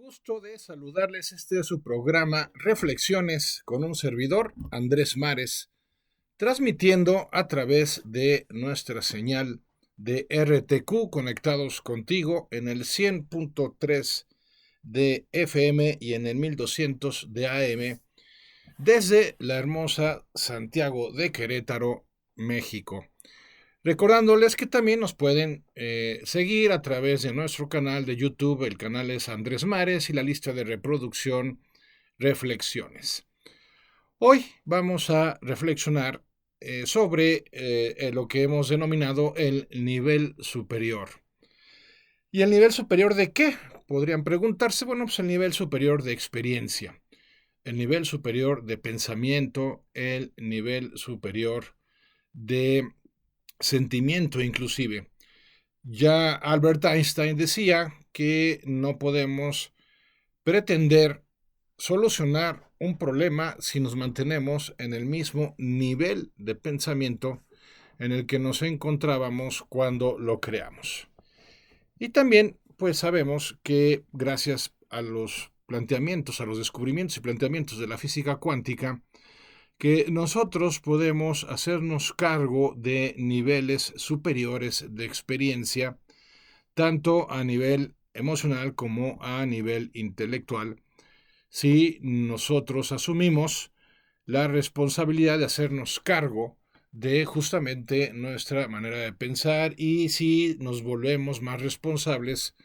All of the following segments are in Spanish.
Gusto de saludarles. Este es su programa Reflexiones con un servidor, Andrés Mares, transmitiendo a través de nuestra señal de RTQ conectados contigo en el 100.3 de FM y en el 1200 de AM desde la hermosa Santiago de Querétaro, México. Recordándoles que también nos pueden seguir a través de nuestro canal de YouTube. El canal es Andrés Mares y la lista de reproducción Reflexiones. Hoy vamos a reflexionar sobre lo que hemos denominado el nivel superior. ¿Y el nivel superior de qué? Podrían preguntarse. Bueno, pues el nivel superior de experiencia, el nivel superior de pensamiento, el nivel superior de sentimiento inclusive. Ya Albert Einstein decía que no podemos pretender solucionar un problema si nos mantenemos en el mismo nivel de pensamiento en el que nos encontrábamos cuando lo creamos. Y también, pues sabemos que gracias a los planteamientos, a los descubrimientos y planteamientos de la física cuántica, que nosotros podemos hacernos cargo de niveles superiores de experiencia, tanto a nivel emocional como a nivel intelectual, si nosotros asumimos la responsabilidad de hacernos cargo de justamente nuestra manera de pensar y si nos volvemos más responsables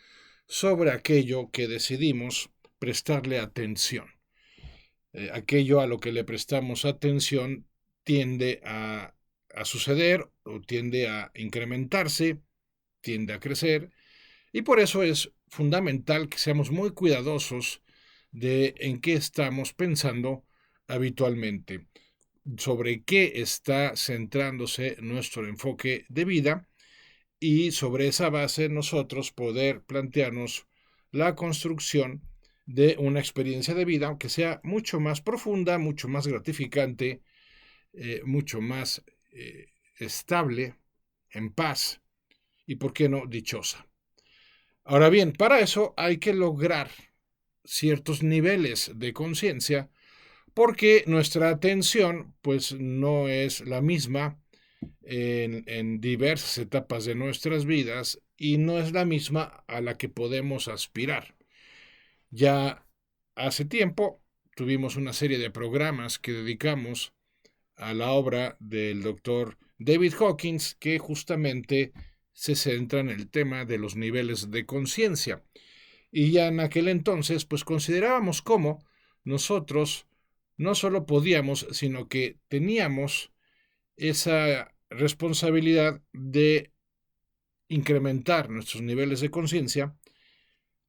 sobre aquello que decidimos prestarle atención. Aquello a lo que le prestamos atención tiende a suceder o tiende a incrementarse, tiende a crecer, y por eso es fundamental que seamos muy cuidadosos de en qué estamos pensando habitualmente, sobre qué está centrándose nuestro enfoque de vida, y sobre esa base nosotros poder plantearnos la construcción de una experiencia de vida que sea mucho más profunda, mucho más gratificante, mucho más estable, en paz y, ¿por qué no, dichosa? Ahora bien, para eso hay que lograr ciertos niveles de conciencia porque nuestra atención pues no es la misma en diversas etapas de nuestras vidas y no es la misma a la que podemos aspirar. Ya hace tiempo tuvimos una serie de programas que dedicamos a la obra del doctor David Hawkins, que justamente se centra en el tema de los niveles de conciencia. Y ya en aquel entonces, pues considerábamos cómo nosotros no solo podíamos, sino que teníamos esa responsabilidad de incrementar nuestros niveles de conciencia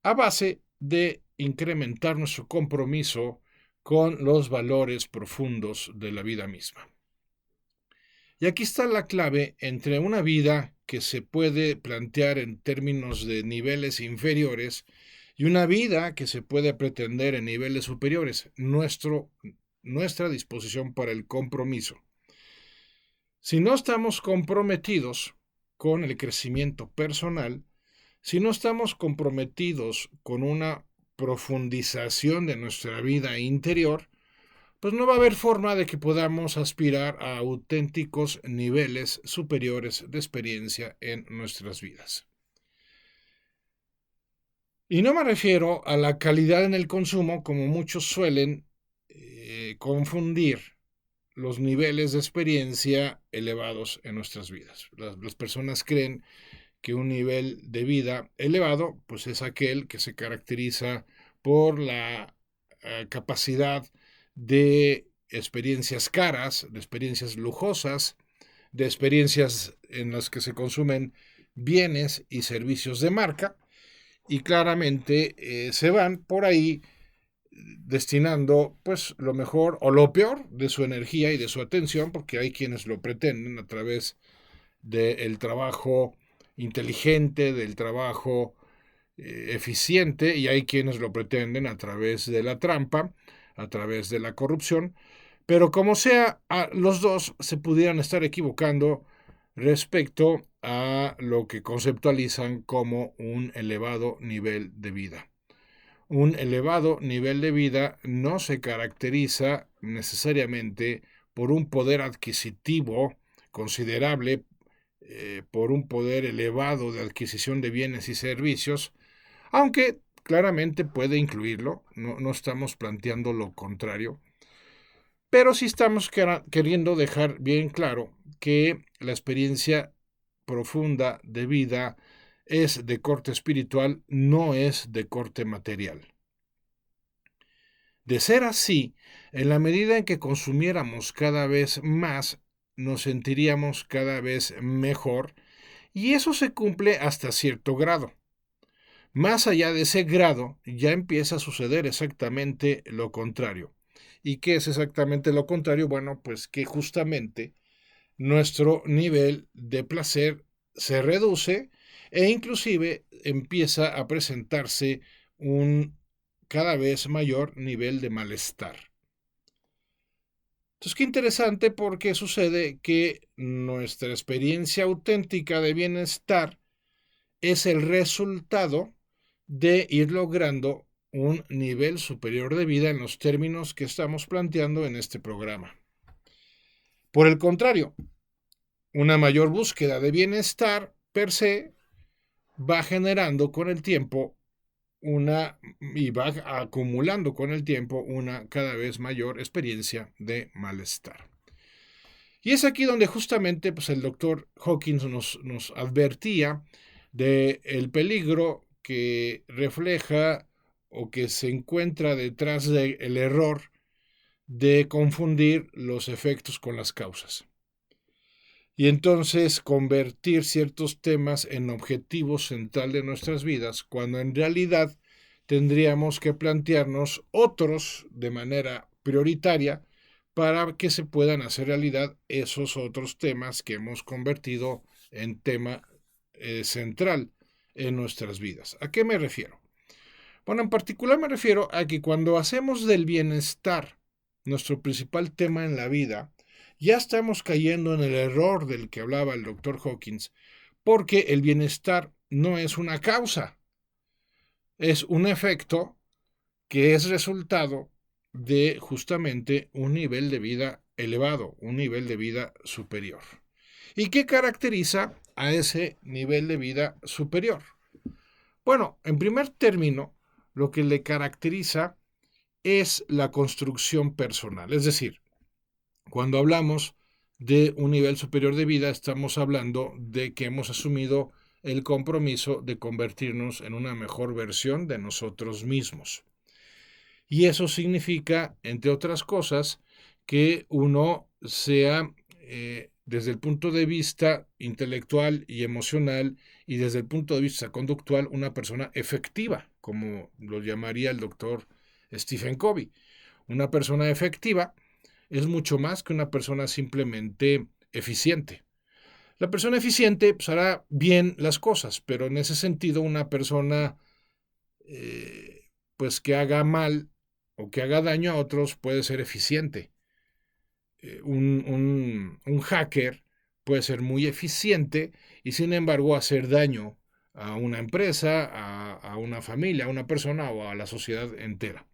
a base de incrementar nuestro compromiso con los valores profundos de la vida misma. Y aquí está la clave entre una vida que se puede plantear en términos de niveles inferiores y una vida que se puede pretender en niveles superiores, nuestra disposición para el compromiso. Si no estamos comprometidos con el crecimiento personal, si no estamos comprometidos con una profundización de nuestra vida interior, pues no va a haber forma de que podamos aspirar a auténticos niveles superiores de experiencia en nuestras vidas. Y no me refiero a la calidad en el consumo, como muchos suelen confundir los niveles de experiencia elevados en nuestras vidas. Las personas creen que un nivel de vida elevado pues es aquel que se caracteriza por la capacidad de experiencias caras, de experiencias lujosas, de experiencias en las que se consumen bienes y servicios de marca, y claramente se van por ahí destinando pues lo mejor o lo peor de su energía y de su atención, porque hay quienes lo pretenden a través del trabajo inteligente, del trabajo eficiente, y hay quienes lo pretenden a través de la trampa, a través de la corrupción, pero como sea, los dos se pudieran estar equivocando respecto a lo que conceptualizan como un elevado nivel de vida. Un elevado nivel de vida no se caracteriza necesariamente por un poder adquisitivo considerable, por un poder elevado de adquisición de bienes y servicios, aunque claramente puede incluirlo, no estamos planteando lo contrario, pero sí estamos queriendo dejar bien claro que la experiencia profunda de vida es de corte espiritual, no es de corte material. De ser así, en la medida en que consumiéramos cada vez más, nos sentiríamos cada vez mejor, y eso se cumple hasta cierto grado. Más allá de ese grado, ya empieza a suceder exactamente lo contrario. ¿Y qué es exactamente lo contrario? Bueno, pues que justamente nuestro nivel de placer se reduce e inclusive empieza a presentarse un cada vez mayor nivel de malestar. Entonces, qué interesante porque sucede que nuestra experiencia auténtica de bienestar es el resultado de ir logrando un nivel superior de vida en los términos que estamos planteando en este programa. Por el contrario, una mayor búsqueda de bienestar per se va generando con el tiempo y va acumulando con el tiempo una cada vez mayor experiencia de malestar. Y es aquí donde justamente pues, el doctor Hawkins nos advertía del peligro que refleja o que se encuentra detrás del error de confundir los efectos con las causas. Y entonces convertir ciertos temas en objetivo central de nuestras vidas, cuando en realidad tendríamos que plantearnos otros de manera prioritaria para que se puedan hacer realidad esos otros temas que hemos convertido en tema central en nuestras vidas. ¿A qué me refiero? Bueno, en particular me refiero a que cuando hacemos del bienestar nuestro principal tema en la vida, ya estamos cayendo en el error del que hablaba el doctor Hawkins, porque el bienestar no es una causa, es un efecto que es resultado de justamente un nivel de vida elevado, un nivel de vida superior. ¿Y qué caracteriza a ese nivel de vida superior? Bueno, en primer término, lo que le caracteriza es la construcción personal. Es decir, cuando hablamos de un nivel superior de vida, estamos hablando de que hemos asumido el compromiso de convertirnos en una mejor versión de nosotros mismos. Y eso significa, entre otras cosas, que uno sea, desde el punto de vista intelectual y emocional y desde el punto de vista conductual, una persona efectiva, como lo llamaría el doctor Stephen Covey. Una persona efectiva es mucho más que una persona simplemente eficiente. La persona eficiente pues, hará bien las cosas, pero en ese sentido una persona pues que haga mal o que haga daño a otros puede ser eficiente. Un hacker puede ser muy eficiente y sin embargo hacer daño a una empresa, a una familia, a una persona o a la sociedad entera.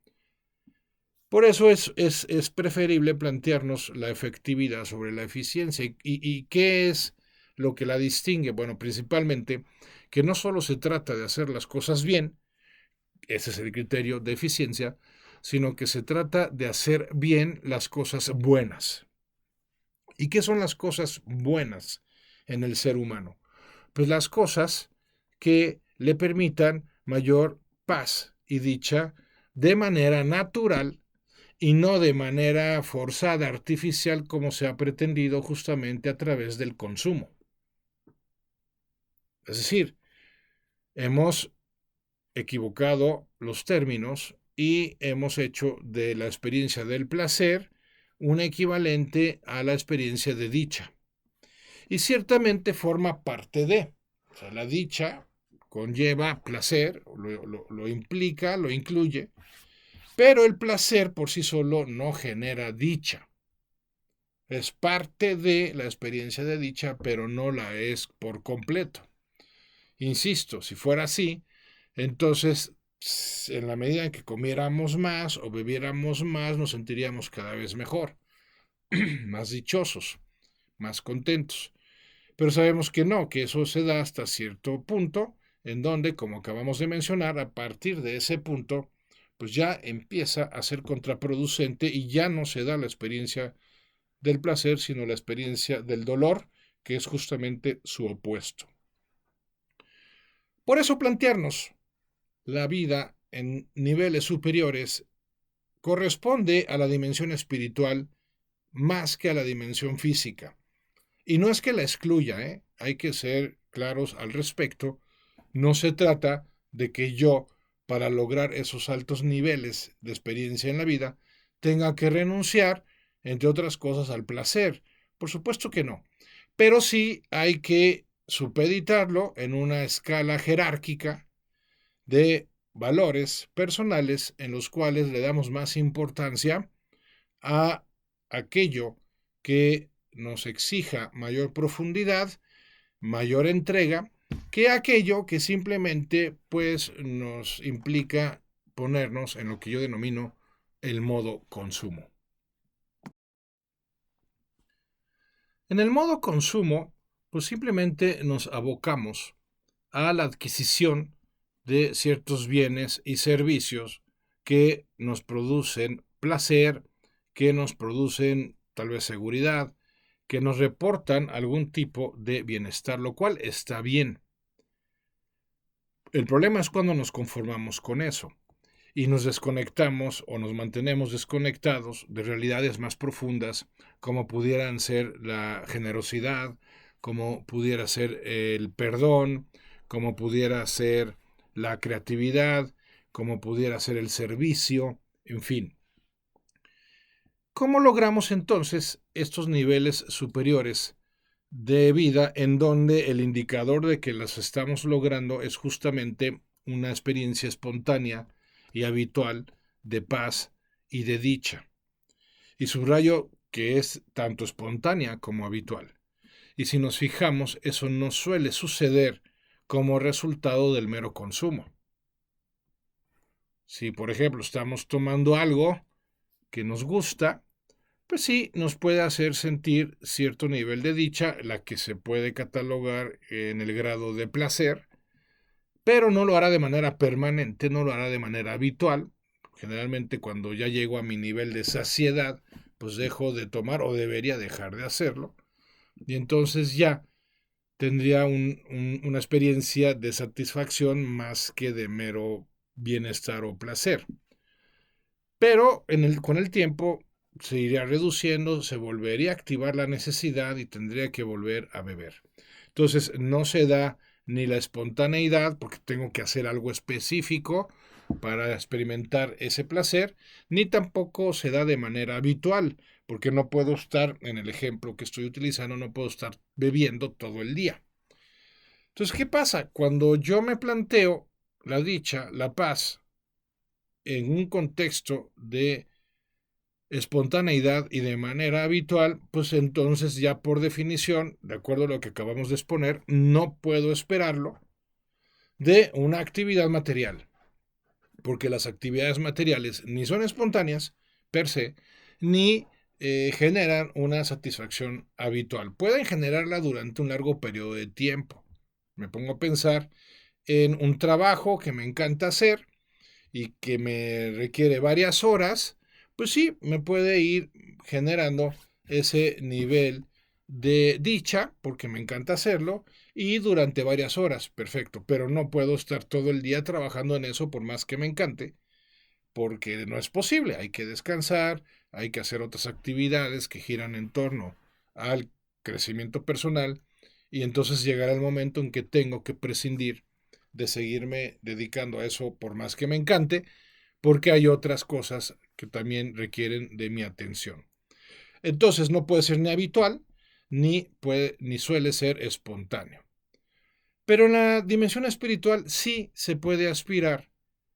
Por eso es preferible plantearnos la efectividad sobre la eficiencia. ¿Y qué es lo que la distingue? Bueno, principalmente que no solo se trata de hacer las cosas bien, ese es el criterio de eficiencia, sino que se trata de hacer bien las cosas buenas. ¿Y qué son las cosas buenas en el ser humano? Pues las cosas que le permitan mayor paz y dicha de manera natural y no de manera forzada, artificial, como se ha pretendido justamente a través del consumo. Es decir, hemos equivocado los términos y hemos hecho de la experiencia del placer un equivalente a la experiencia de dicha. Y ciertamente forma parte de, o sea, la dicha conlleva placer, lo implica, lo incluye, pero el placer por sí solo no genera dicha. Es parte de la experiencia de dicha, pero no la es por completo. Insisto, si fuera así, entonces en la medida en que comiéramos más o bebiéramos más, nos sentiríamos cada vez mejor, más dichosos, más contentos. Pero sabemos que no, que eso se da hasta cierto punto, en donde, como acabamos de mencionar, a partir de ese punto, pues ya empieza a ser contraproducente y ya no se da la experiencia del placer, sino la experiencia del dolor, que es justamente su opuesto. Por eso plantearnos la vida en niveles superiores corresponde a la dimensión espiritual más que a la dimensión física. Y no es que la excluya, hay que ser claros al respecto. No se trata de que yo, para lograr esos altos niveles de experiencia en la vida, tenga que renunciar, entre otras cosas, al placer. Por supuesto que no. Pero sí hay que supeditarlo en una escala jerárquica de valores personales en los cuales le damos más importancia a aquello que nos exija mayor profundidad, mayor entrega, que aquello que simplemente pues nos implica ponernos en lo que yo denomino el modo consumo. En el modo consumo, pues simplemente nos abocamos a la adquisición de ciertos bienes y servicios que nos producen placer, que nos producen tal vez seguridad, que nos reportan algún tipo de bienestar, lo cual está bien. El problema es cuando nos conformamos con eso y nos desconectamos o nos mantenemos desconectados de realidades más profundas, como pudieran ser la generosidad, como pudiera ser el perdón, como pudiera ser la creatividad, como pudiera ser el servicio, en fin. ¿Cómo logramos entonces estos niveles superiores de vida en donde el indicador de que las estamos logrando es justamente una experiencia espontánea y habitual de paz y de dicha? Y subrayo que es tanto espontánea como habitual. Y si nos fijamos, eso no suele suceder como resultado del mero consumo. Si, por ejemplo, estamos tomando algo que nos gusta, pues sí, nos puede hacer sentir cierto nivel de dicha, la que se puede catalogar en el grado de placer, pero no lo hará de manera permanente, no lo hará de manera habitual. Generalmente cuando ya llego a mi nivel de saciedad, pues dejo de tomar o debería dejar de hacerlo. Y entonces ya tendría una experiencia de satisfacción más que de mero bienestar o placer. Pero con el tiempo se iría reduciendo, se volvería a activar la necesidad y tendría que volver a beber. Entonces no se da ni la espontaneidad, porque tengo que hacer algo específico para experimentar ese placer, ni tampoco se da de manera habitual, porque no puedo estar, en el ejemplo que estoy utilizando, no puedo estar bebiendo todo el día. Entonces, ¿qué pasa? Cuando yo me planteo la dicha, la paz, en un contexto de espontaneidad y de manera habitual, pues entonces ya por definición, de acuerdo a lo que acabamos de exponer, no puedo esperarlo de una actividad material, porque las actividades materiales ni son espontáneas per se, ni generan una satisfacción habitual. Pueden generarla durante un largo periodo de tiempo. Me pongo a pensar en un trabajo que me encanta hacer y que me requiere varias horas, pues sí, me puede ir generando ese nivel de dicha, porque me encanta hacerlo, y durante varias horas, perfecto, pero no puedo estar todo el día trabajando en eso por más que me encante, porque no es posible, hay que descansar, hay que hacer otras actividades que giran en torno al crecimiento personal, y entonces llegará el momento en que tengo que prescindir de seguirme dedicando a eso por más que me encante, porque hay otras cosas que también requieren de mi atención. Entonces no puede ser ni habitual, ni suele ser espontáneo. Pero en la dimensión espiritual sí se puede aspirar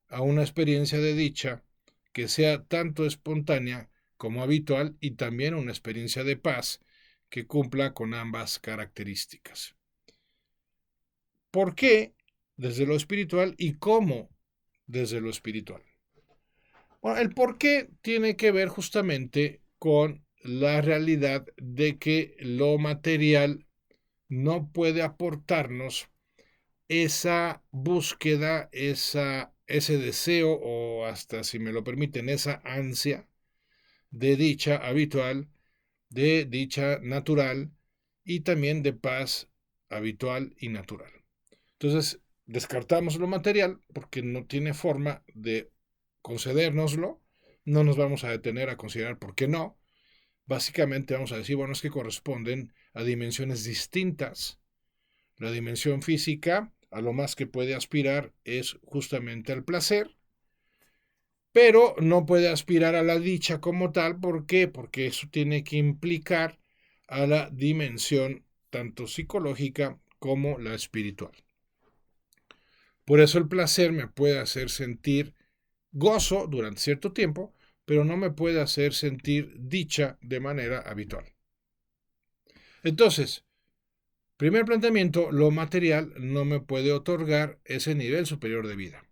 a una experiencia de dicha que sea tanto espontánea como habitual y también una experiencia de paz que cumpla con ambas características. ¿Por qué desde lo espiritual y cómo desde lo espiritual. Bueno, el por qué tiene que ver justamente con la realidad de que lo material no puede aportarnos esa búsqueda, ese deseo o hasta, si me lo permiten, esa ansia de dicha habitual, de dicha natural y también de paz habitual y natural. Entonces, descartamos lo material porque no tiene forma de concedérnoslo, no nos vamos a detener a considerar por qué no. Básicamente vamos a decir, bueno, es que corresponden a dimensiones distintas. La dimensión física, a lo más que puede aspirar, es justamente al placer, pero no puede aspirar a la dicha como tal. ¿Por qué? Porque eso tiene que implicar a la dimensión tanto psicológica como la espiritual. Por eso el placer me puede hacer sentir gozo durante cierto tiempo, pero no me puede hacer sentir dicha de manera habitual. Entonces, primer planteamiento, lo material no me puede otorgar ese nivel superior de vida.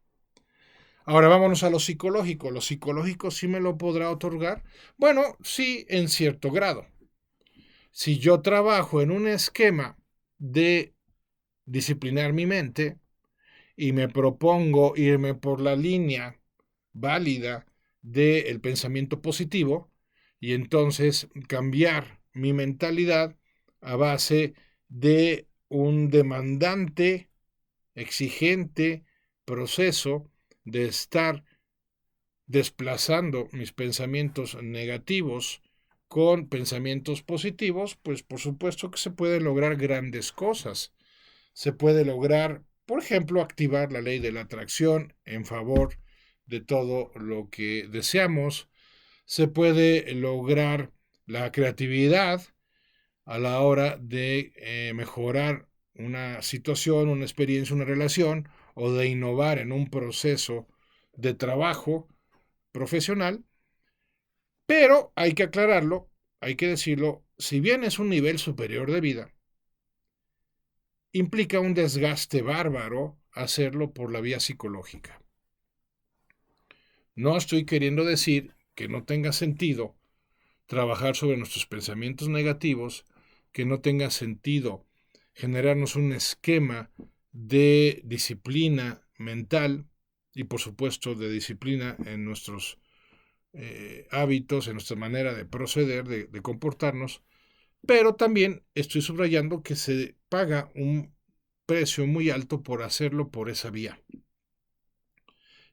Ahora vámonos a lo psicológico. ¿Lo psicológico sí me lo podrá otorgar? Bueno, sí, en cierto grado. Si yo trabajo en un esquema de disciplinar mi mente y me propongo irme por la línea válida del pensamiento positivo y entonces cambiar mi mentalidad a base de un demandante, exigente proceso de estar desplazando mis pensamientos negativos con pensamientos positivos, pues por supuesto que se puede lograr grandes cosas. Se puede lograr, por ejemplo, activar la ley de la atracción en favor de todo lo que deseamos. Se puede lograr la creatividad a la hora de mejorar una situación, una experiencia, una relación o de innovar en un proceso de trabajo profesional, pero hay que aclararlo, hay que decirlo, si bien es un nivel superior de vida, implica un desgaste bárbaro hacerlo por la vía psicológica. No estoy queriendo decir que no tenga sentido trabajar sobre nuestros pensamientos negativos, que no tenga sentido generarnos un esquema de disciplina mental y por supuesto de disciplina en nuestros hábitos, en nuestra manera de proceder, de comportarnos, pero también estoy subrayando que se paga un precio muy alto por hacerlo por esa vía.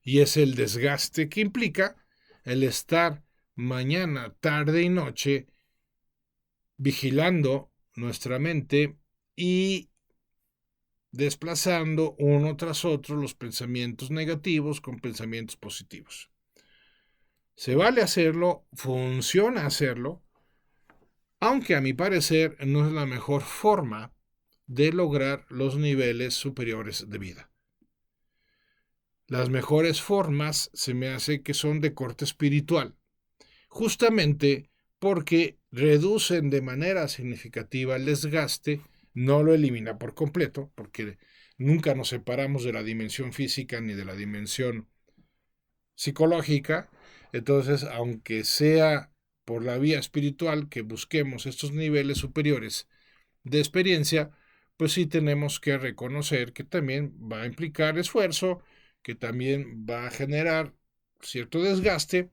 Y es el desgaste que implica el estar mañana, tarde y noche vigilando nuestra mente y desplazando uno tras otro los pensamientos negativos con pensamientos positivos. Se vale hacerlo, funciona hacerlo, aunque a mi parecer no es la mejor forma de lograr los niveles superiores de vida. Las mejores formas se me hace que son de corte espiritual, justamente porque reducen de manera significativa el desgaste, no lo elimina por completo, porque nunca nos separamos de la dimensión física ni de la dimensión psicológica. Entonces, aunque sea por la vía espiritual que busquemos estos niveles superiores de experiencia, pues sí tenemos que reconocer que también va a implicar esfuerzo, que también va a generar cierto desgaste,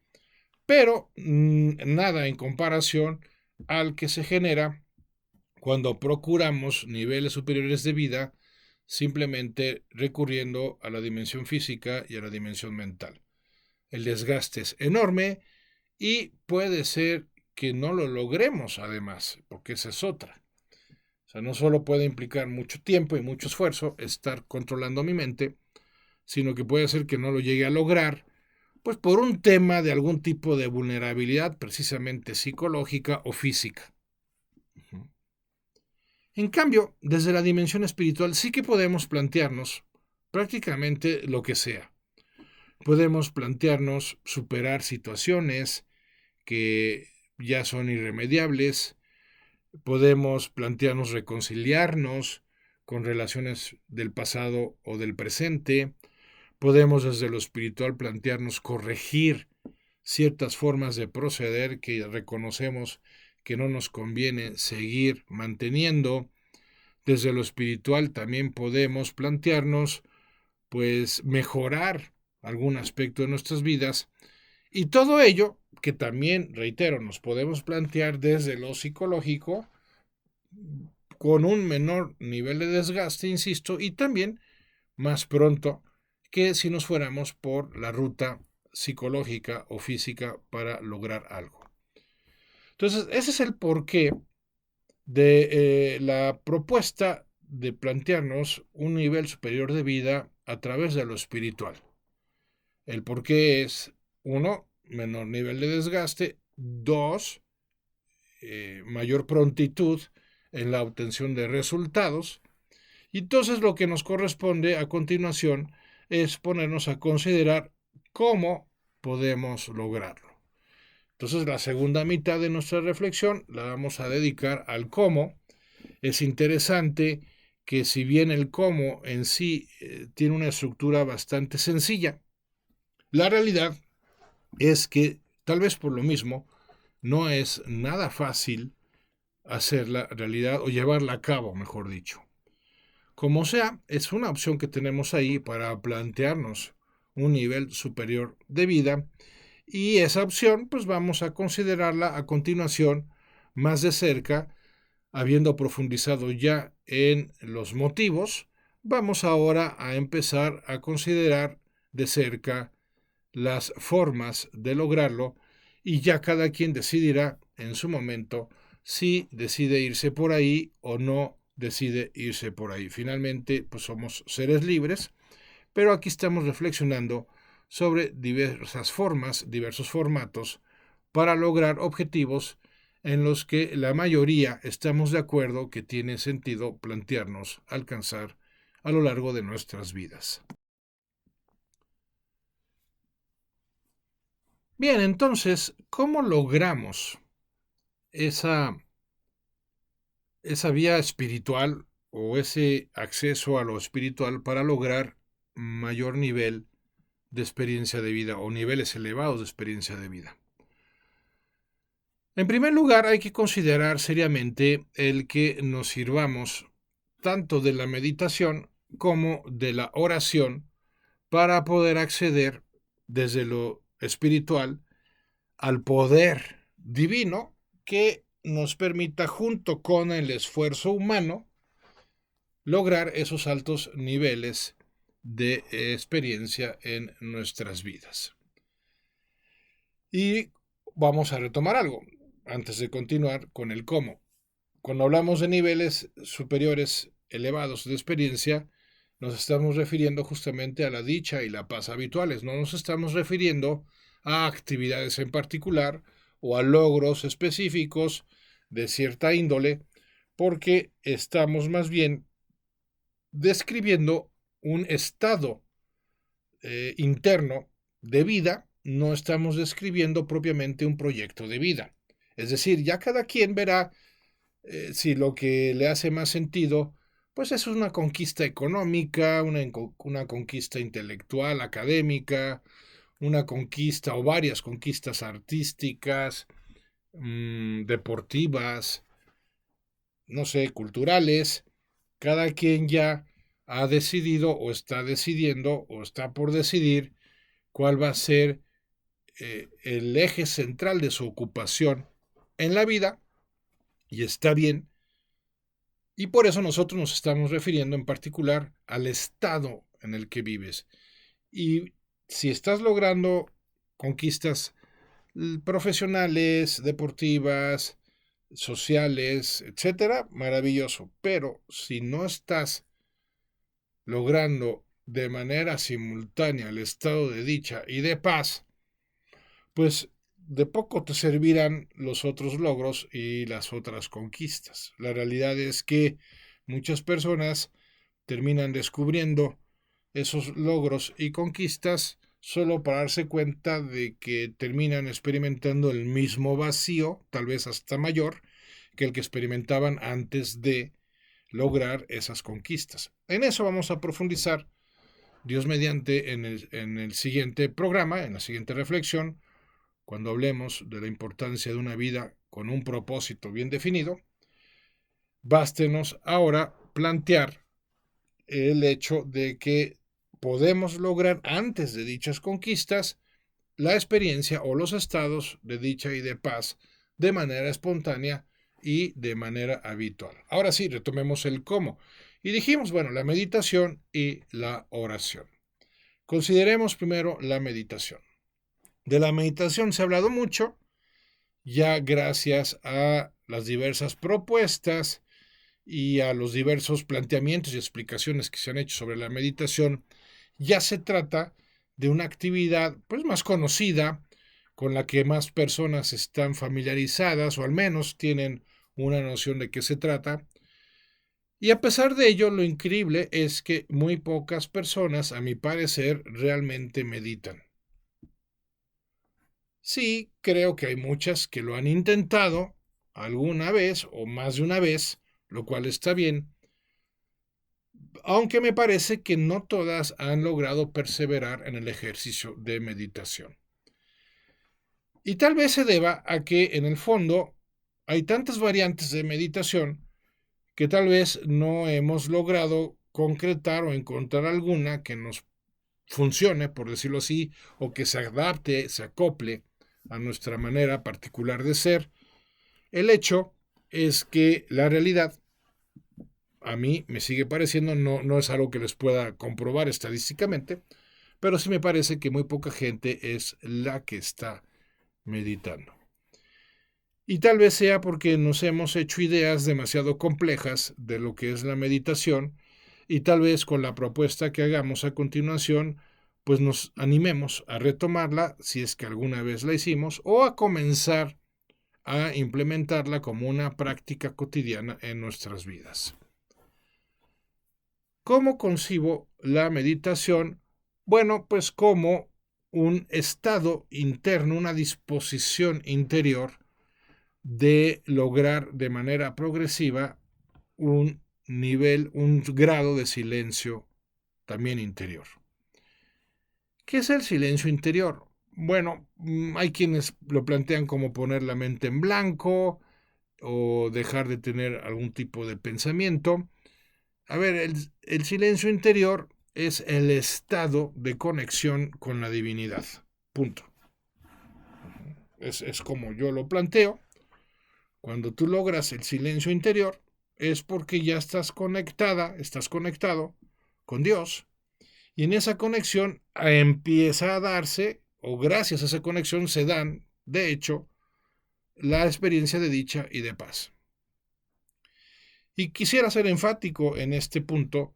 pero nada en comparación al que se genera cuando procuramos niveles superiores de vida simplemente recurriendo a la dimensión física y a la dimensión mental. El desgaste es enorme y puede ser que no lo logremos además, porque esa es otra. O sea, no solo puede implicar mucho tiempo y mucho esfuerzo estar controlando mi mente, sino que puede ser que no lo llegue a lograr, pues por un tema de algún tipo de vulnerabilidad, precisamente psicológica o física. En cambio, desde la dimensión espiritual sí que podemos plantearnos prácticamente lo que sea. Podemos plantearnos superar situaciones que ya son irremediables, podemos plantearnos reconciliarnos con relaciones del pasado o del presente, Podemos desde lo espiritual plantearnos corregir ciertas formas de proceder que reconocemos que no nos conviene seguir manteniendo. Desde lo espiritual también podemos plantearnos, pues, mejorar algún aspecto de nuestras vidas. Y todo ello, que también, reitero, nos podemos plantear desde lo psicológico, con un menor nivel de desgaste, insisto, y también más pronto que si nos fuéramos por la ruta psicológica o física para lograr algo. Entonces, ese es el porqué de la propuesta de plantearnos un nivel superior de vida a través de lo espiritual. El porqué es, uno, menor nivel de desgaste; dos, mayor prontitud en la obtención de resultados. Y entonces lo que nos corresponde a continuación es ponernos a considerar cómo podemos lograrlo. Entonces la segunda mitad de nuestra reflexión la vamos a dedicar al cómo. Es interesante que si bien el cómo en sí tiene una estructura bastante sencilla, la realidad es que tal vez por lo mismo no es nada fácil hacerla realidad o llevarla a cabo, mejor dicho. Como sea, es una opción que tenemos ahí para plantearnos un nivel superior de vida, y esa opción pues vamos a considerarla a continuación más de cerca. Habiendo profundizado ya en los motivos, vamos ahora a empezar a considerar de cerca las formas de lograrlo, y ya cada quien decidirá en su momento si decide irse por ahí o no decide irse por ahí. Finalmente, pues somos seres libres, pero aquí estamos reflexionando sobre diversas formas, diversos formatos para lograr objetivos en los que la mayoría estamos de acuerdo que tiene sentido plantearnos alcanzar a lo largo de nuestras vidas. Bien, entonces, ¿cómo logramos esa vía espiritual o ese acceso a lo espiritual para lograr mayor nivel de experiencia de vida o niveles elevados de experiencia de vida? En primer lugar, hay que considerar seriamente el que nos sirvamos tanto de la meditación como de la oración para poder acceder desde lo espiritual al poder divino que nos permita, junto con el esfuerzo humano, lograr esos altos niveles de experiencia en nuestras vidas. Y vamos a retomar algo antes de continuar con el cómo. Cuando hablamos de niveles superiores elevados de experiencia, nos estamos refiriendo justamente a la dicha y la paz habituales. No nos estamos refiriendo a actividades en particular o a logros específicos de cierta índole, porque estamos más bien describiendo un estado interno de vida. No estamos describiendo propiamente un proyecto de vida. Es decir, ya cada quien verá si lo que le hace más sentido, pues eso es una conquista económica, una conquista intelectual, académica, una conquista o varias conquistas artísticas, deportivas, no sé, culturales. Cada quien ya ha decidido o está decidiendo o está por decidir cuál va a ser el eje central de su ocupación en la vida, y está bien. Y por eso nosotros nos estamos refiriendo en particular al estado en el que vives. Y si estás logrando conquistas profesionales, deportivas, sociales, etcétera, maravilloso. Pero si no estás logrando de manera simultánea el estado de dicha y de paz, pues de poco te servirán los otros logros y las otras conquistas. La realidad es que muchas personas terminan descubriendo esos logros y conquistas solo para darse cuenta de que terminan experimentando el mismo vacío, tal vez hasta mayor, que el que experimentaban antes de lograr esas conquistas. En eso vamos a profundizar Dios mediante, en el siguiente programa, en la siguiente reflexión, cuando hablemos de la importancia de una vida con un propósito bien definido, bástenos ahora plantear el hecho de que podemos lograr antes de dichas conquistas la experiencia o los estados de dicha y de paz de manera espontánea y de manera habitual. Ahora sí, retomemos el cómo. Y dijimos, bueno, la meditación y la oración. Consideremos primero la meditación. De la meditación se ha hablado mucho, ya gracias a las diversas propuestas y a los diversos planteamientos y explicaciones que se han hecho sobre la meditación, ya se trata de una actividad pues más conocida, con la que más personas están familiarizadas o al menos tienen una noción de qué se trata. Y a pesar de ello, lo increíble es que muy pocas personas, a mi parecer, realmente meditan. Sí, creo que hay muchas que lo han intentado alguna vez o más de una vez, lo cual está bien, aunque me parece que no todas han logrado perseverar en el ejercicio de meditación. Y tal vez se deba a que en el fondo hay tantas variantes de meditación que tal vez no hemos logrado concretar o encontrar alguna que nos funcione, por decirlo así, o que se adapte, se acople a nuestra manera particular de ser. El hecho es que la realidad a mí me sigue pareciendo, no es algo que les pueda comprobar estadísticamente, pero sí me parece que muy poca gente es la que está meditando. Y tal vez sea porque nos hemos hecho ideas demasiado complejas de lo que es la meditación y tal vez con la propuesta que hagamos a continuación, pues nos animemos a retomarla si es que alguna vez la hicimos o a comenzar a implementarla como una práctica cotidiana en nuestras vidas. ¿Cómo concibo la meditación? Bueno, pues como un estado interno, una disposición interior de lograr de manera progresiva un nivel, un grado de silencio también interior. ¿Qué es el silencio interior? Bueno, hay quienes lo plantean como poner la mente en blanco o dejar de tener algún tipo de pensamiento. A ver, el silencio interior es el estado de conexión con la divinidad. Punto. Es como yo lo planteo. Cuando tú logras el silencio interior, es porque ya estás conectado con Dios. Y en esa conexión empieza a darse, o gracias a esa conexión se dan, de hecho, la experiencia de dicha y de paz. Y quisiera ser enfático en este punto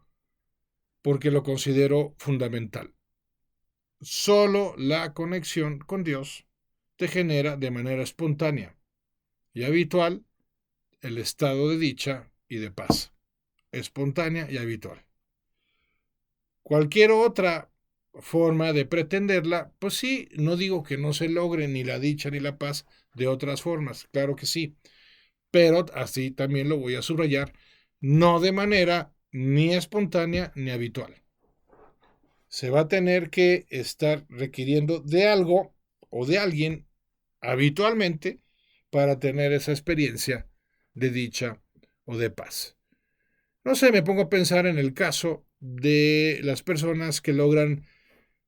porque lo considero fundamental. Solo la conexión con Dios te genera de manera espontánea y habitual el estado de dicha y de paz, espontánea y habitual. Cualquier otra forma de pretenderla, pues sí, no digo que no se logre ni la dicha ni la paz de otras formas, claro que sí, pero así también lo voy a subrayar, no de manera ni espontánea ni habitual. Se va a tener que estar requiriendo de algo o de alguien habitualmente para tener esa experiencia de dicha o de paz. No sé, me pongo a pensar en el caso de las personas que logran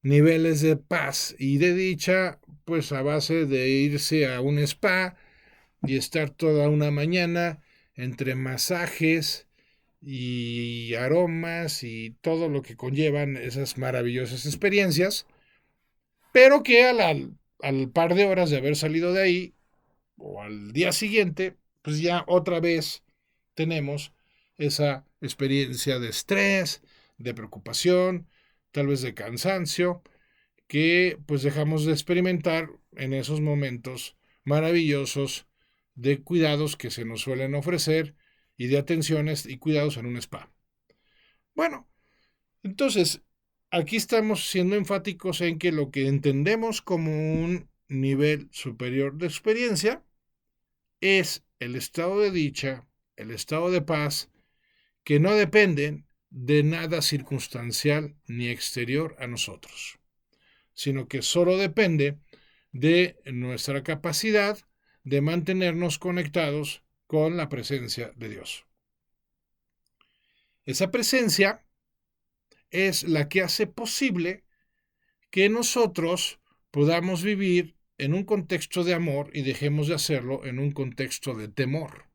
niveles de paz y de dicha, pues a base de irse a un spa y estar toda una mañana entre masajes y aromas y todo lo que conllevan esas maravillosas experiencias, pero que al par de horas de haber salido de ahí o al día siguiente, pues ya otra vez tenemos esa experiencia de estrés, de preocupación, tal vez de cansancio, que pues dejamos de experimentar en esos momentos maravillosos de cuidados que se nos suelen ofrecer y de atenciones y cuidados en un spa. Bueno, entonces, aquí estamos siendo enfáticos en que lo que entendemos como un nivel superior de experiencia es el estado de dicha, el estado de paz, que no dependen de nada circunstancial ni exterior a nosotros, sino que solo depende de nuestra capacidad de mantenernos conectados con la presencia de Dios. Esa presencia es la que hace posible que nosotros podamos vivir en un contexto de amor y dejemos de hacerlo en un contexto de temor.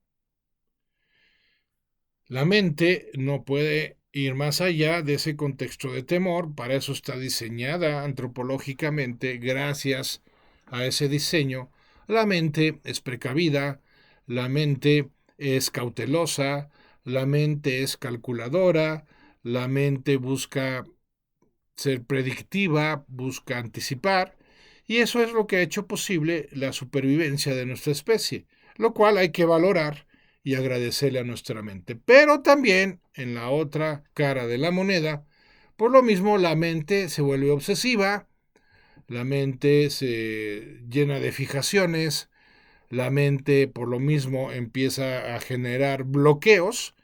La mente no puede ir más allá de ese contexto de temor, para eso está diseñada antropológicamente. Gracias a ese diseño, la mente es precavida, la mente es cautelosa, la mente es calculadora, la mente busca ser predictiva, busca anticipar, y eso es lo que ha hecho posible la supervivencia de nuestra especie, lo cual hay que valorar y agradecerle a nuestra mente. Pero también, en la otra cara de la moneda, por lo mismo la mente se vuelve obsesiva, la mente se llena de fijaciones, la mente por lo mismo empieza a generar bloqueos,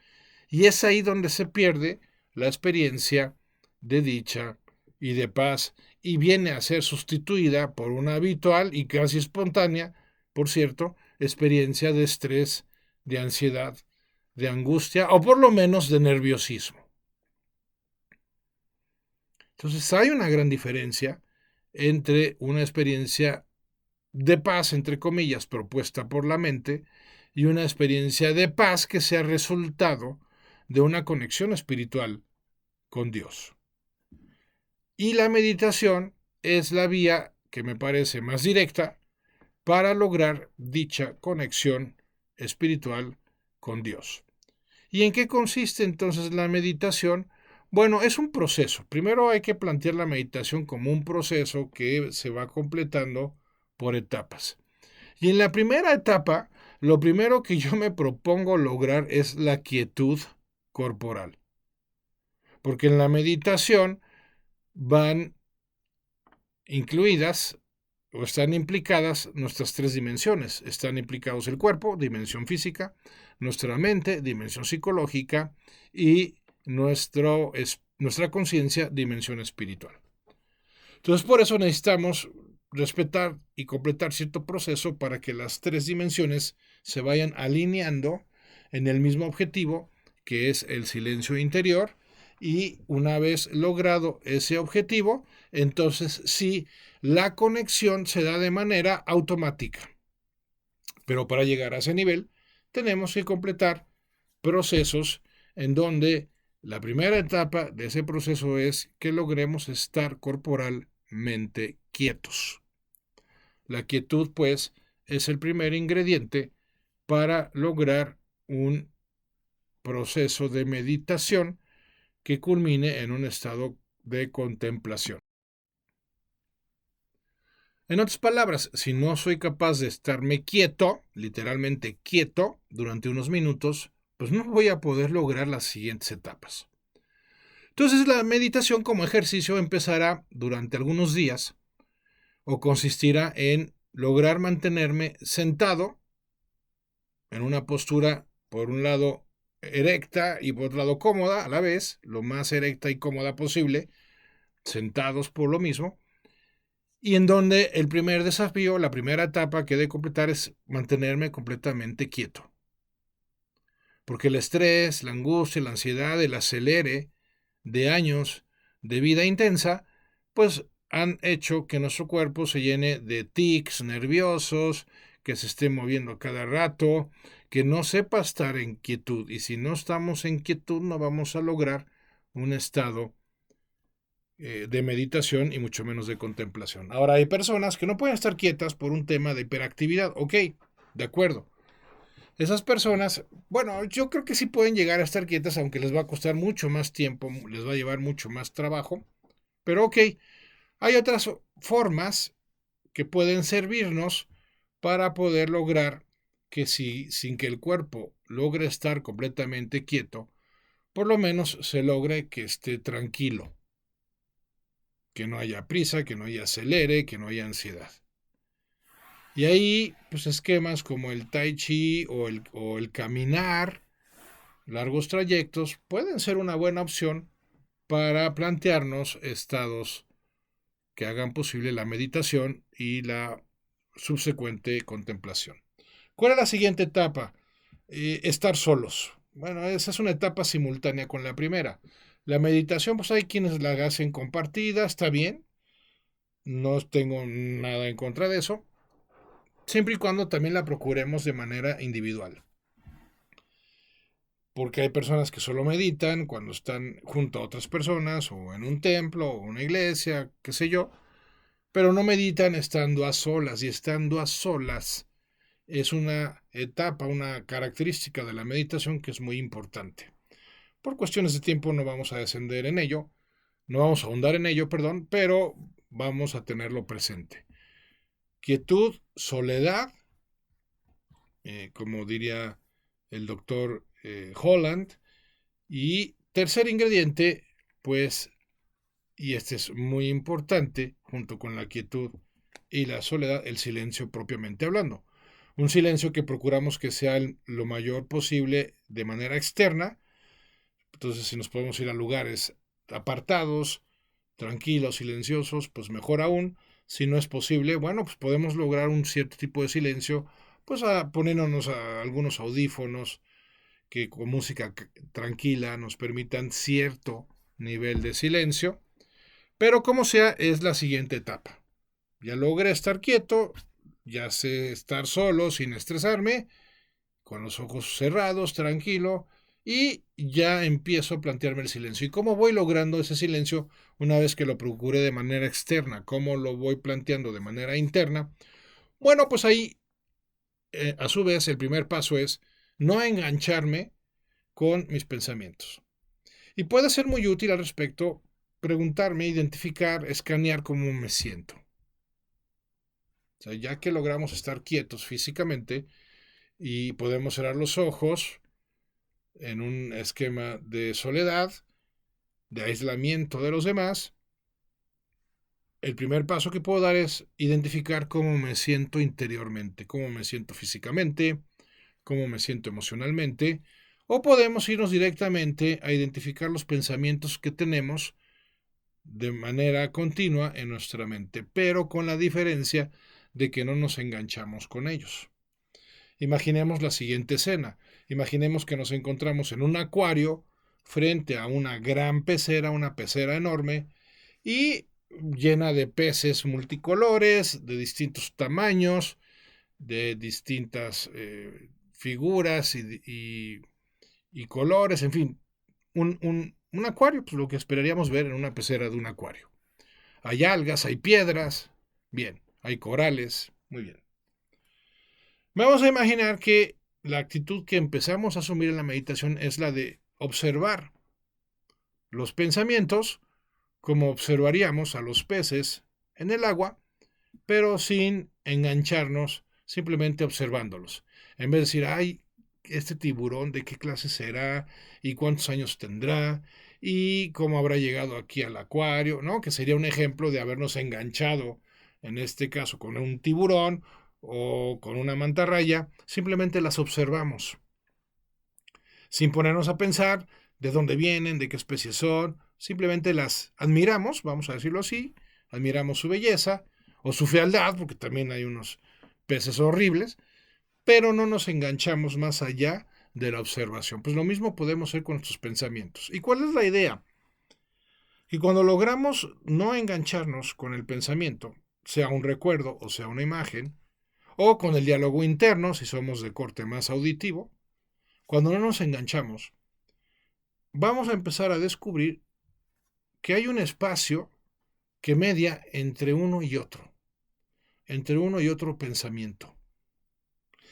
y es ahí donde se pierde la experiencia de dicha y de paz, y viene a ser sustituida por una habitual y casi espontánea, por cierto, experiencia de estrés, de ansiedad, de angustia o por lo menos de nerviosismo. Entonces hay una gran diferencia entre una experiencia de paz, entre comillas, propuesta por la mente, y una experiencia de paz que sea resultado de una conexión espiritual con Dios. Y la meditación es la vía que me parece más directa para lograr dicha conexión espiritual con Dios. ¿Y en qué consiste entonces la meditación? Bueno, es un proceso. Primero hay que plantear la meditación como un proceso que se va completando por etapas. Y en la primera etapa, lo primero que yo me propongo lograr es la quietud corporal. Porque en la meditación van incluidas o están implicadas nuestras tres dimensiones. Están implicados el cuerpo, dimensión física, nuestra mente, dimensión psicológica, y nuestra conciencia, dimensión espiritual. Entonces, por eso necesitamos respetar y completar cierto proceso para que las tres dimensiones se vayan alineando en el mismo objetivo, que es el silencio interior. Y una vez logrado ese objetivo, entonces sí, la conexión se da de manera automática. Pero para llegar a ese nivel, tenemos que completar procesos en donde la primera etapa de ese proceso es que logremos estar corporalmente quietos. La quietud, pues, es el primer ingrediente para lograr un proceso de meditación que culmine en un estado de contemplación. En otras palabras, si no soy capaz de estarme quieto, literalmente quieto, durante unos minutos, pues no voy a poder lograr las siguientes etapas. Entonces la meditación como ejercicio empezará durante algunos días o consistirá en lograr mantenerme sentado en una postura, por un lado erecta y por otro lado cómoda a la vez, lo más erecta y cómoda posible, sentados por lo mismo, y en donde el primer desafío, la primera etapa que he de completar es mantenerme completamente quieto. Porque el estrés, la angustia, la ansiedad, el acelere de años de vida intensa, pues han hecho que nuestro cuerpo se llene de tics nerviosos, que se esté moviendo cada rato, que no sepa estar en quietud. Y si no estamos en quietud, no vamos a lograr un estado de meditación y mucho menos de contemplación. Ahora, hay personas que no pueden estar quietas por un tema de hiperactividad. Ok, de acuerdo. Esas personas, bueno, yo creo que sí pueden llegar a estar quietas, aunque les va a costar mucho más tiempo, les va a llevar mucho más trabajo. Pero ok, hay otras formas que pueden servirnos para poder lograr que sin que el cuerpo logre estar completamente quieto, por lo menos se logre que esté tranquilo, que no haya prisa, que no haya acelere, que no haya ansiedad. Y ahí, pues esquemas como el tai chi o el caminar, largos trayectos pueden ser una buena opción para plantearnos estados que hagan posible la meditación y la subsecuente contemplación. ¿Cuál es la siguiente etapa? Estar solos. Bueno, esa es una etapa simultánea con la primera. La meditación, pues hay quienes la hacen compartida, está bien, no tengo nada en contra de eso, siempre y cuando también la procuremos de manera individual. Porque hay personas que solo meditan cuando están junto a otras personas o en un templo o una iglesia, qué sé yo, pero no meditan estando a solas, y estando a solas es una etapa, una característica de la meditación que es muy importante. Por cuestiones de tiempo no vamos a descender en ello, no vamos a ahondar en ello, perdón, pero vamos a tenerlo presente. Quietud, soledad, como diría el doctor Holland, y tercer ingrediente, pues, y este es muy importante, junto con la quietud y la soledad, el silencio propiamente hablando. Un silencio que procuramos que sea lo mayor posible de manera externa. Entonces, si nos podemos ir a lugares apartados, tranquilos, silenciosos, pues mejor aún. Si no es posible, bueno, pues podemos lograr un cierto tipo de silencio, pues poniéndonos a algunos audífonos que con música tranquila nos permitan cierto nivel de silencio. Pero como sea, es la siguiente etapa. Ya logré estar quieto, ya sé estar solo sin estresarme, con los ojos cerrados, tranquilo, y ya empiezo a plantearme el silencio. ¿Y cómo voy logrando ese silencio una vez que lo procure de manera externa? ¿Cómo lo voy planteando de manera interna? Bueno, pues ahí, a su vez, el primer paso es no engancharme con mis pensamientos. Y puede ser muy útil al respecto preguntarme, identificar, escanear cómo me siento. O sea, ya que logramos estar quietos físicamente y podemos cerrar los ojos en un esquema de soledad, de aislamiento de los demás, el primer paso que puedo dar es identificar cómo me siento interiormente, cómo me siento físicamente, cómo me siento emocionalmente, o podemos irnos directamente a identificar los pensamientos que tenemos de manera continua en nuestra mente, pero con la diferencia de que no nos enganchamos con ellos. Imaginemos la siguiente escena. Imaginemos que nos encontramos en un acuario frente a una gran pecera, una pecera enorme y llena de peces multicolores, de distintos tamaños, de distintas figuras y colores, en fin, un acuario, pues lo que esperaríamos ver en una pecera de un acuario. Hay algas, hay piedras, bien, hay corales, muy bien. Vamos a imaginar que la actitud que empezamos a asumir en la meditación es la de observar los pensamientos como observaríamos a los peces en el agua, pero sin engancharnos, simplemente observándolos. En vez de decir, ay, este tiburón, ¿de qué clase será? ¿Y cuántos años tendrá? ¿Y cómo habrá llegado aquí al acuario? ¿No? Que sería un ejemplo de habernos enganchado, en este caso, con un tiburón o con una mantarraya, simplemente las observamos, sin ponernos a pensar de dónde vienen, de qué especie son, simplemente las admiramos, vamos a decirlo así, admiramos su belleza o su fealdad, porque también hay unos peces horribles, pero no nos enganchamos más allá de la observación. Pues lo mismo podemos hacer con nuestros pensamientos. ¿Y cuál es la idea? Que cuando logramos no engancharnos con el pensamiento, sea un recuerdo o sea una imagen, o con el diálogo interno, si somos de corte más auditivo, cuando no nos enganchamos, vamos a empezar a descubrir que hay un espacio que media entre uno y otro pensamiento.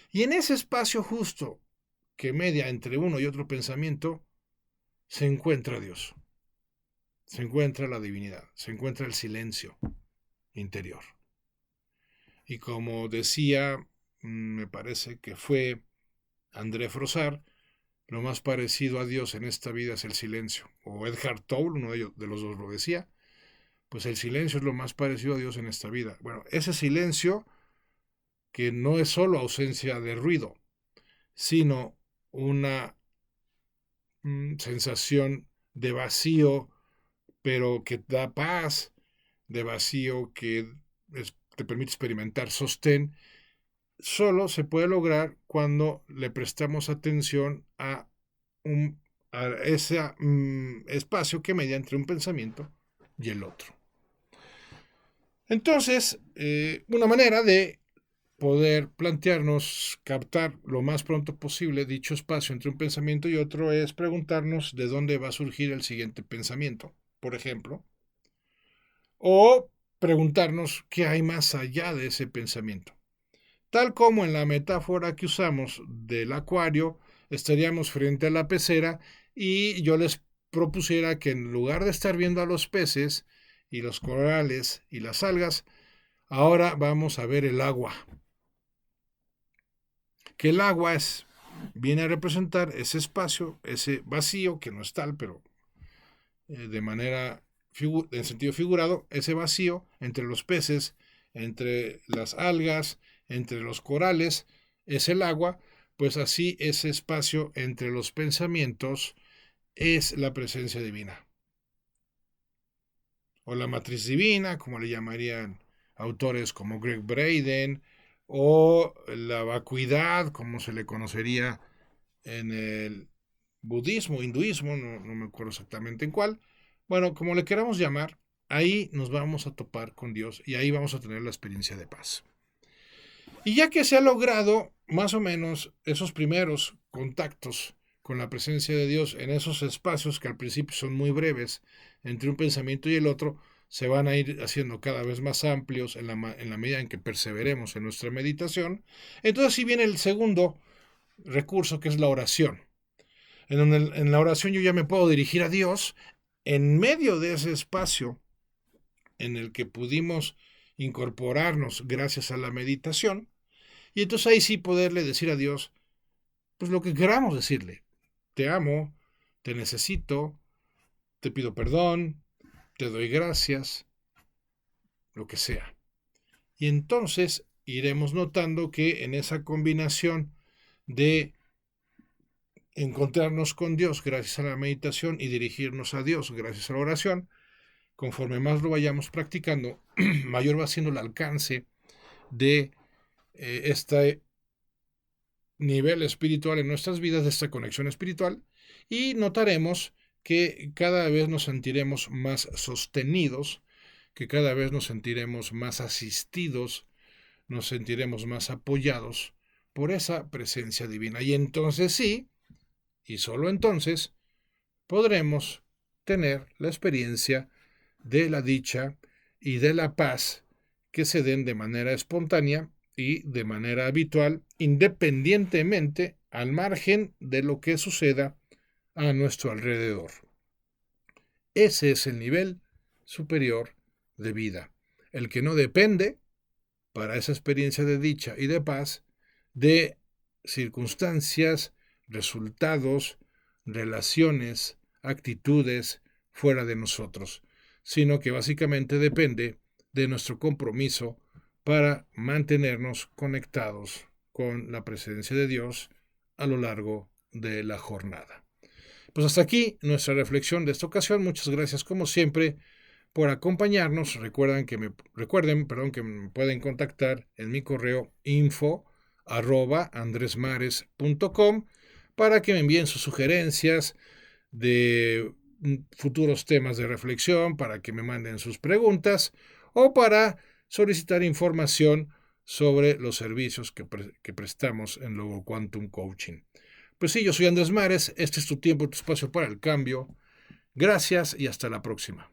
Y en ese espacio justo que media entre uno y otro pensamiento, se encuentra Dios, se encuentra la divinidad, se encuentra el silencio interior. Y como decía, me parece que fue André Frossard, lo más parecido a Dios en esta vida es el silencio. O Edgar Tolle, uno de los dos lo decía, pues el silencio es lo más parecido a Dios en esta vida. Bueno, ese silencio que no es solo ausencia de ruido, sino una sensación de vacío, pero que da paz, de vacío que te permite experimentar sostén, solo se puede lograr cuando le prestamos atención a ese espacio que media entre un pensamiento y el otro. Entonces, una manera de poder plantearnos, captar lo más pronto posible dicho espacio entre un pensamiento y otro es preguntarnos de dónde va a surgir el siguiente pensamiento, por ejemplo, o preguntarnos qué hay más allá de ese pensamiento. Tal como en la metáfora que usamos del acuario, estaríamos frente a la pecera y yo les propusiera que en lugar de estar viendo a los peces y los corales y las algas, ahora vamos a ver el agua. Que el agua viene a representar ese espacio, ese vacío, que no es tal, pero en sentido figurado, ese vacío entre los peces, entre las algas, entre los corales, es el agua, pues así ese espacio entre los pensamientos es la presencia divina. O la matriz divina, como le llamarían autores como Greg Braden, o la vacuidad, como se le conocería en el budismo, hinduismo, no me acuerdo exactamente en cuál. Bueno, como le queramos llamar, ahí nos vamos a topar con Dios y ahí vamos a tener la experiencia de paz. Y ya que se ha logrado más o menos esos primeros contactos con la presencia de Dios en esos espacios que al principio son muy breves entre un pensamiento y el otro, se van a ir haciendo cada vez más amplios en la medida en que perseveremos en nuestra meditación. Entonces sí viene el segundo recurso, que es la oración. En la oración yo ya me puedo dirigir a Dios en medio de ese espacio en el que pudimos incorporarnos gracias a la meditación, y entonces ahí sí poderle decir a Dios pues lo que queramos decirle. Te amo, te necesito, te pido perdón, te doy gracias, lo que sea. Y entonces iremos notando que en esa combinación de encontrarnos con Dios gracias a la meditación y dirigirnos a Dios gracias a la oración, conforme más lo vayamos practicando, mayor va siendo el alcance de este nivel espiritual en nuestras vidas, de esta conexión espiritual, y notaremos que cada vez nos sentiremos más sostenidos, que cada vez nos sentiremos más asistidos, nos sentiremos más apoyados por esa presencia divina. Y entonces sí, y solo entonces, podremos tener la experiencia de la dicha y de la paz que se den de manera espontánea y de manera habitual, independientemente al margen de lo que suceda a nuestro alrededor. Ese es el nivel superior de vida, el que no depende, para esa experiencia de dicha y de paz, de circunstancias, resultados, relaciones, actitudes fuera de nosotros, sino que básicamente depende de nuestro compromiso para mantenernos conectados con la presencia de Dios a lo largo de la jornada. Pues hasta aquí nuestra reflexión de esta ocasión. Muchas gracias como siempre por acompañarnos. Recuerden que me pueden contactar en mi correo info@andresmares.com para que me envíen sus sugerencias de futuros temas de reflexión, para que me manden sus preguntas o para solicitar información sobre los servicios que prestamos en Logo Quantum Coaching. Pues sí, yo soy Andrés Mares, este es tu tiempo, tu espacio para el cambio. Gracias y hasta la próxima.